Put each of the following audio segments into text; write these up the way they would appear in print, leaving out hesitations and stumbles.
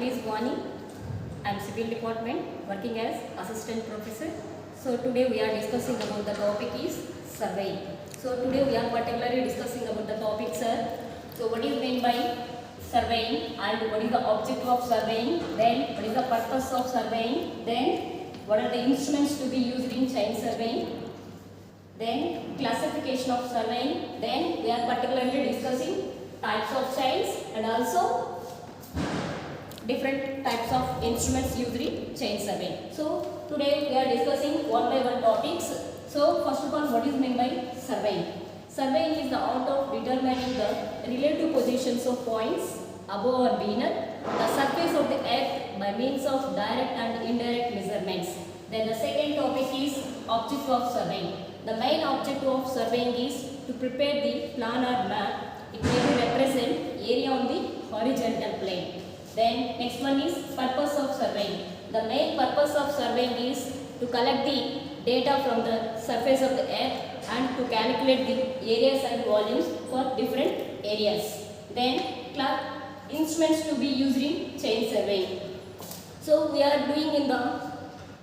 is Vani. I am civil department working as assistant professor. So today we are discussing about the topic is surveying. So today we are particularly discussing about the topic, sir. So what is meant by surveying and what is the objective of surveying, then what is the purpose of surveying, then what are the instruments to be used in chain surveying, then classification of surveying, then we are particularly discussing types of chains and also different types of instruments used in chain surveying. So today we are discussing one by one topics. So first of all, what is meant by surveying? Surveying is the art of determining the relative positions of points above or beneath the surface of the earth by means of direct and indirect measurements. Then the second topic is objective of surveying. The main objective of surveying is to prepare the plan or map. It may represent area on the horizontal plane. Then next one is purpose of surveying. The main purpose of surveying is to collect the data from the surface of the earth and to calculate the areas and volumes for different areas. Then instruments to be used in chain surveying. So we are doing in the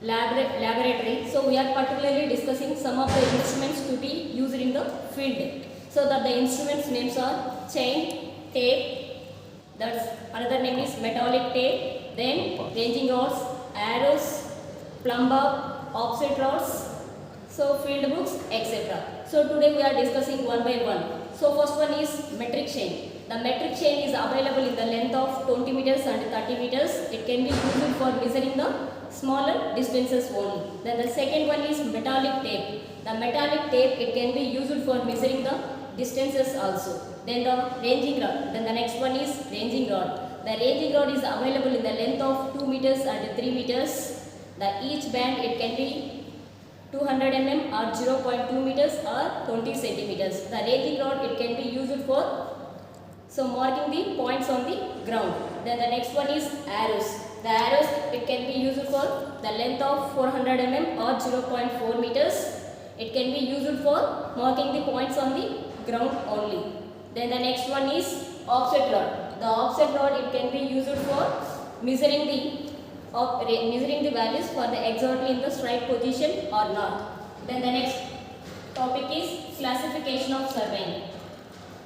laboratory. So we are particularly discussing some of the instruments to be used in the field. So that the instruments names are chain, tape, that's another name is metallic tape, then ranging rods, arrows, plumb bar, offset rods, so field books, etc. So today we are discussing one by one. So first one is metric chain. The metric chain is available in the length of 20 meters and 30 meters. It can be used for measuring the smaller distances only. Then the second one is metallic tape. The metallic tape, it can be used for measuring the distances also. Then the ranging rod. Then the next one is ranging rod. The ranging rod is available in the length of 2 meters and 3 meters. The each band, it can be 200 mm or 0.2 meters or 20 centimeters. The ranging rod, it can be used for marking the points on the ground. Then the next one is arrows. The arrows, it can be used for the length of 400 mm or 0.4 meters. It can be used for marking the points on the ground only. Then the next one is offset rod. The offset rod, it can be used for measuring the values for the exactly in the strike position or not. Then the next topic is classification of surveying.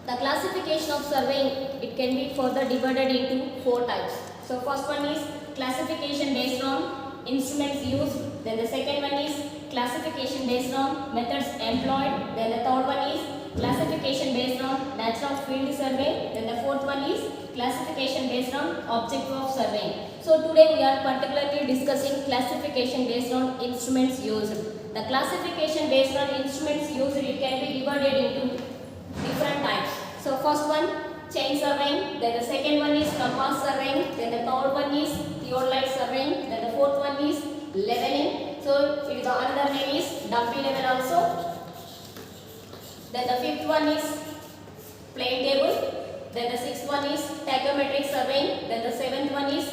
The classification of surveying, it can be further divided into 4 types. So first one is classification based on instruments used. Then the second one is classification based on methods employed. Then the third one is classification based on natural field survey. Then the fourth one is classification based on objective of surveying. So today we are particularly discussing classification based on instruments used. The classification based on instruments used, it can be divided into different types. So first one, chain surveying. Then the second one is compass surveying. Then the third one is theodolite surveying. Then the fourth one is leveling. So it is another name is dumpy level also. Then the fifth one is plane table. Then the sixth one is tachometric surveying. Then the seventh one is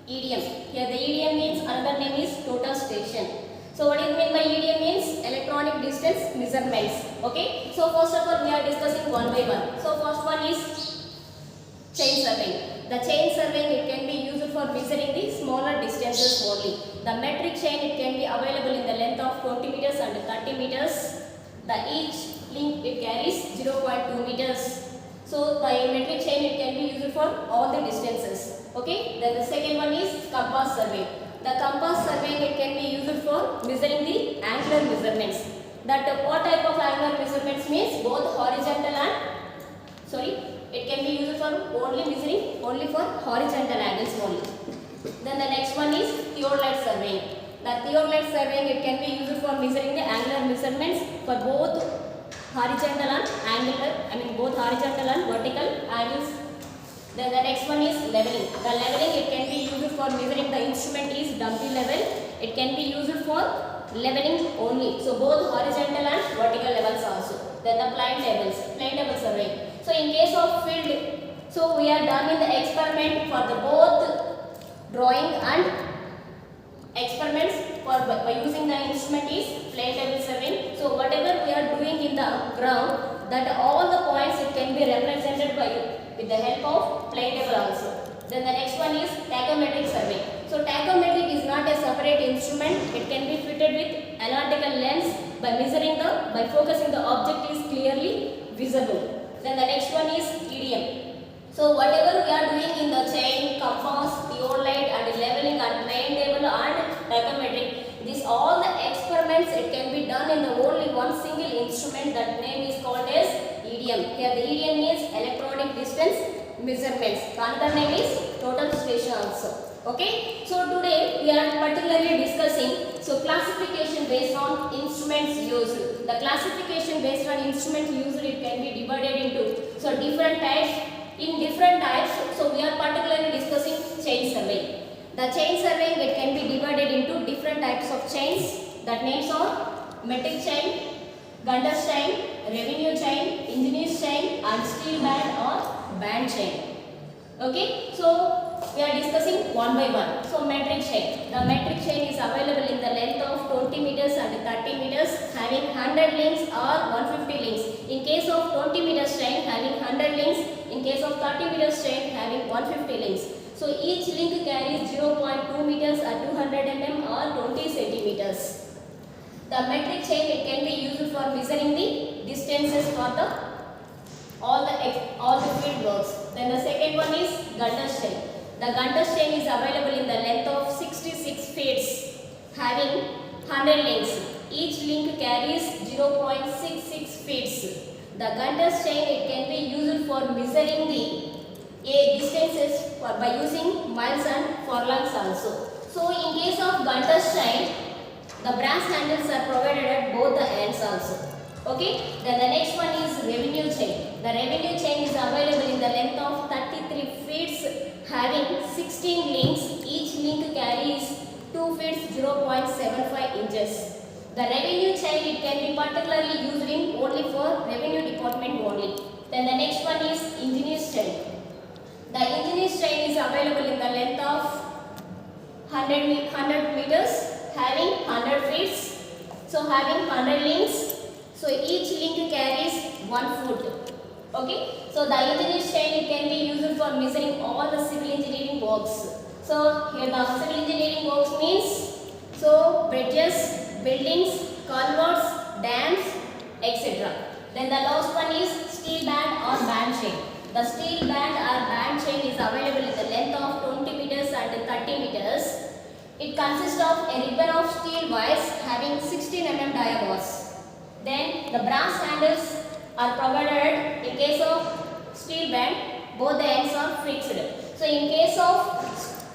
EDM. Here the EDM means another name is total station. So what is meant by EDM means electronic distance measurements. Okay. So first of all we are discussing one by one. So first one is chain surveying. The chain surveying, it can be used for measuring the smaller distances only. The metric chain, it can be available in the length of 20 meters and 30 meters. The each link, it carries 0.2 meters. So the metric chain, it can be used for all the distances. Okay. Then the second one is compass survey. The compass surveying, it can be used for measuring the angular measurements. That what type of angular measurements means both horizontal and it can be used for only for horizontal angles only. Then the next one is theodolite surveying. The theodolite surveying, it can be used for measuring the angular measurements for both horizontal and both horizontal and vertical angles. Then the next one is leveling. The leveling, it can be used for measuring the instrument is dumpy level. It can be used for leveling only. So both horizontal and vertical levels also. Then the plane table surveying. So in case of field, so we are done in the experiment for the both drawing and experiments for by using the instrument is plane table surveying. So whatever we are doing in the ground, that all the points, it can be represented by with the help of plane table also. Then the next one is tachometric survey. So tachometric is not a separate instrument. It can be fitted with analytical lens by focusing the object is clearly visible. Then the next one is EDM. So whatever we are doing in the chain, compass, theodolite and leveling and train table and tachometric, these all the experiments it can be done in the only one single instrument. That name is called as EDM. Here the EDM means electronic distance measurements. Another name is total station also. Okay. So today we are particularly discussing classification based on instruments used. The classification based on instruments used it can be divided into different types. In different types, we are particularly discussing chain surveying. The chain surveying it can be divided into different types of chains. That names are metric chain, Gunter's chain, revenue chain, engineer's chain and steel band or band chain. Okay, so we are discussing one by one. So metric chain. The metric chain is available in the length of 20 meters and 30 meters having 100 links or 150 links. In case of 20 meters chain having 100 links, in case of 30 meters chain having 150 links. So each link carries 0.2 meters at 200 mm or 20 centimeters. The metric chain it can be used for measuring the distances for all the field works. Then the second one is Gunter's chain. The Gunter's chain is available in the length of 66 feet having 100 links. Each link carries 0.66 feet. The Gunter's chain it can be used for measuring the distances by using miles and furlongs also. So in case of Gunter's chain, the brass handles are provided at both the ends also. Okay. Then the next one is revenue chain. The revenue chain is available in the length of 33 feet having 16 links. Each link carries 2 feet 0.75 inches. The revenue chain it can be particularly used in only for revenue department only. Then the next one is engineer's chain. The engineer's chain is available in the length of 100 meters having 100 feet. So having 100 links. So each link carries 1 foot. Okay. So the engineer's chain it can be used for measuring all the civil engineering works. So here the civil engineering works means bridges, buildings, culverts, dams, etc. Then the last one is steel band or band chain. The steel band or band chain is available in the length of 20 meters and 30 meters. It consists of a ribbon of steel wires having 16 mm diameters. Then the brass handles are provided. In case of steel band, both the ends are fixed. So in case of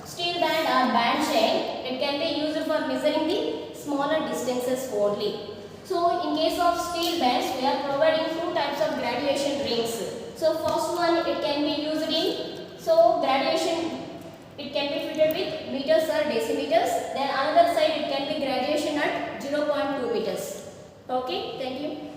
steel band or band chain, it can be used for measuring the smaller distances only. So in case of steel bands, we are providing two types of graduation rings. So first one it can be used in graduation. It can be fitted with meters or decimeters. Then another side it can be graduation at 0.2 meters. Okay, thank you.